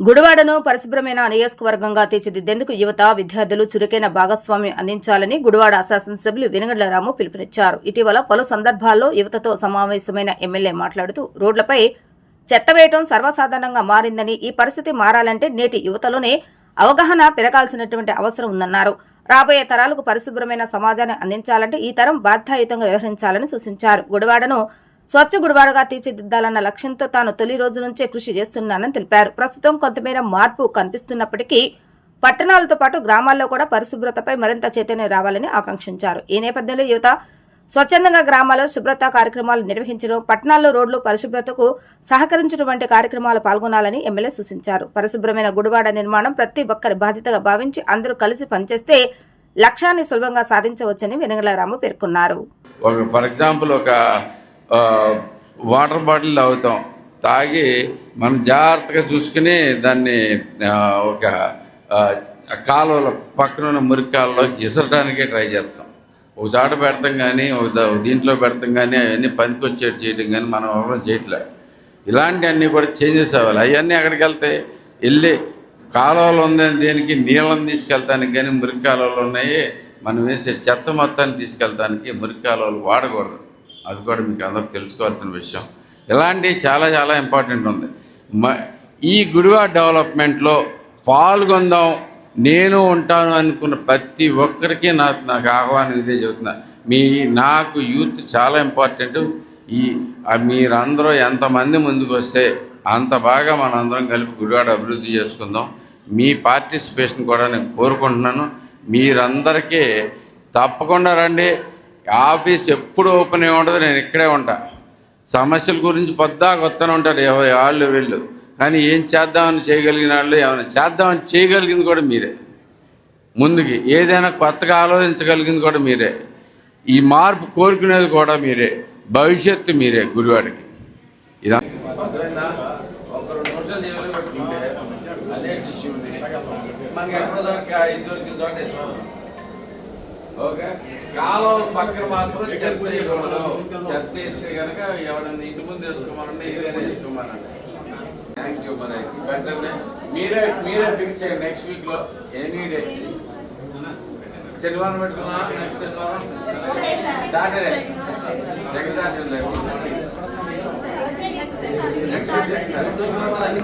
గుడివాడను పరిశుభ్రమైన నియోజకవర్గంగా తీర్చిదిద్దేందుకు యువత విద్యార్థులు చురుకైన భాగస్వామ్యం అందించాలని గుడివాడ శాసనసభ్యులు వెనుగండ్ల రాము పిలుపునిచ్చారు. ఇటీవల పలు సందర్భాల్లో యువతతో సమావేశమైన ఎమ్మెల్యే మాట్లాడుతూ రోడ్లపై చెత్త వేయడం సర్వసాధారణంగా మారిందని, ఈ పరిస్థితి మారాలంటే నేటి యువతలోనే అవగాహన పెరగాల్సినటువంటి అవసరం ఉందన్నారు. రాబోయే తరాలకు పరిశుభ్రమైన సమాజాన్ని అందించాలంటే ఈ తరం బాధ్యతాయుతంగా వ్యవహరించాలని సూచించారు. గుడివాడను స్వచ్ఛ గుడివాడగా తీర్చిదిద్దాలన్న లక్ష్యంతో తాను తొలి రోజు నుంచే కృషి చేస్తున్నానని తెలిపారు. ప్రస్తుతం కొంతమేర మార్పు కనిపిస్తున్నప్పటికీ పట్టణాలతో పాటు గ్రామాల్లో కూడా పరిశుభ్రతపై మరింత చైతన్యం రావాలని ఆకాంక్షించారు. ఈ నేపథ్యంలో యువత స్వచ్ఛందంగా గ్రామాల్లో శుభ్రత కార్యక్రమాలు నిర్వహించడం, పట్టణాల్లో రోడ్లు పరిశుభ్రతకు సహకరించడం వంటి కార్యక్రమాలు పాల్గొనాలని ఎమ్మెల్యే సూచించారు. పరిశుభ్రమైన గుడివాడ నిర్మాణం ప్రతి ఒక్కరి బాధ్యతగా భావించి అందరూ కలిసి పనిచేస్తే లక్ష్యాన్ని సులభంగా సాధించవచ్చని వెనుగండ్ల రాము పేర్కొన్నారు. ఫర్ ఎగ్జాంపుల్ ఒక వాటర్ బాటిల్ తాగుతాం, తాగి మనం జాగ్రత్తగా చూసుకుని దాన్ని ఒక కాలువల పక్కన ఉన్న మురికాల్లో ఇసరడానికే ట్రై చేస్తాం. ఒక చాట పెడతాం కానీ దీంట్లో పెడతాం కానీ అవన్నీ పనికొచ్చేటి చేయడం కానీ మనం ఎవరు చేయట్లేదు. ఇలాంటివన్నీ కూడా చేంజెస్ అవ్వాలి. అవన్నీ ఎక్కడికి వెళ్తాయి? వెళ్ళి కాలువలు ఉందని దేనికి నీళ్ళని తీసుకెళ్తానికి కానీ మురికి కాలువలు ఉన్నాయి. మనం వేసే చెత్త మొత్తాన్ని తీసుకెళ్తానికి మురికి కాలువలు వాడకూడదు. అది కూడా మీకు అందరూ తెలుసుకోవాల్సిన విషయం. ఇలాంటివి చాలా చాలా ఇంపార్టెంట్ ఉంది. ఈ గుడివాడ డెవలప్మెంట్లో పాల్గొందాం, నేను ఉంటాను అనుకున్న ప్రతి ఒక్కరికి నాకు ఆహ్వానం ఇదే చెబుతున్నా. నాకు యూత్ చాలా ఇంపార్టెంట్. మీరందరూ ఎంతమంది ముందుకు వస్తే అంత బాగా మనందరం కలిపి గుడివాడ అభివృద్ధి చేసుకుందాం. మీ పార్టిసిపేషన్ కూడా నేను కోరుకుంటున్నాను. మీరందరికీ తప్పకుండా రండి. ఆఫీస్ ఎప్పుడు ఓపెన్ అయి ఉండదు, నేను ఇక్కడే ఉంటా. సమస్యల గురించి పొద్దాక వస్తూనే ఉంటారు వాళ్ళు వీళ్ళు, కానీ ఏం చేద్దామని చేయగలిగిన వాళ్ళు, ఏమైనా చేద్దామని చేయగలిగింది కూడా మీరే. ముందుకి ఏదైనా కొత్తగా ఆలోచించగలిగింది కూడా మీరే. ఈ మార్పు కోరుకునేది కూడా మీరే. భవిష్యత్తు మీరే గుడివాడికి. ఇదా ఓకే, కాలం పక్కన మాత్రం చెత్త వేయకూడదు. చెత్త వేస్తే కనుక ఎవరైనా ఇంటి ముందు వేసుకోమనండి, ఇదేనా వేసుకోమనండి. Thank you. మరి పెట్టండి, మీరే ఫిక్స్ చేయండి. నెక్స్ట్ వీక్లో ఎనీ డే, శనివారం పెట్టుకున్నా, నెక్స్ట్ శనివారం సాటర్డే జగదాటి